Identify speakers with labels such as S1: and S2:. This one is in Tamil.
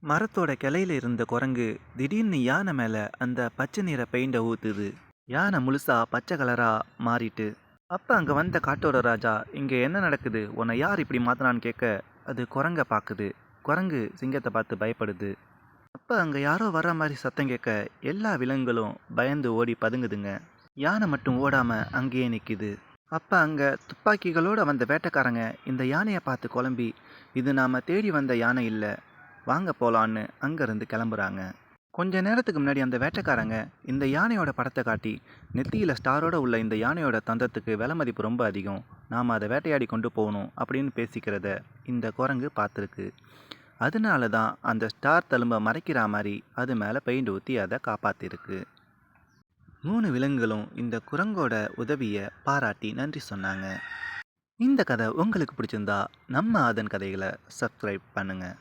S1: மரத்தோட கிளையில இருந்த குரங்கு திடீர்னு யானை மேல அந்த பச்சை நிற பெயிண்ட ஊத்துது. யானை முழுசா பச்சை கலரா மாறிட்டு. அப்ப அங்க வந்த காட்டோட ராஜா, இங்க என்ன நடக்குது, உன்னை யார் இப்படி மாத்தினான்னு கேட்க, அது குரங்க பாக்குது. குரங்கு சிங்கத்தை பார்த்து பயப்படுது. அப்ப அங்க யாரோ வர்ற மாதிரி சத்தம் கேட்க, எல்லா விலங்குகளும் பயந்து ஓடி பதுங்குதுங்க. யானை மட்டும் ஓடாம அங்கேயே நிக்குது. அப்ப அங்க துப்பாக்கிகளோட வந்த வேட்டைக்காரங்க இந்த யானையை பார்த்து குழம்பி, இது நாம தேடி வந்த யானை இல்ல, வாங்க போலான்னு அங்கேருந்து கிளம்புறாங்க. கொஞ்ச நேரத்துக்கு முன்னாடி அந்த வேட்டைக்காரங்க இந்த யானையோட படத்தை காட்டி, நெத்தியில் ஸ்டாரோட உள்ள இந்த யானையோட தந்தத்துக்கு விலை மதிப்பு ரொம்ப அதிகம், நாம் அதை வேட்டையாடி கொண்டு போகணும் அப்படின்னு பேசிக்கிறத இந்த குரங்கு பார்த்துருக்கு. அதனால தான் அந்த ஸ்டார் தழும்பை மறைக்கிற மாதிரி அது மேலே பெயிண்ட் ஊற்றி அதை காப்பாற்றிருக்கு. 3 விலங்குகளும் இந்த குரங்கோட உதவியை பாராட்டி நன்றி சொன்னாங்க. இந்த கதை உங்களுக்கு பிடிச்சிருந்தா நம்ம அதன் கதைகளை சப்ஸ்கிரைப் பண்ணுங்கள்.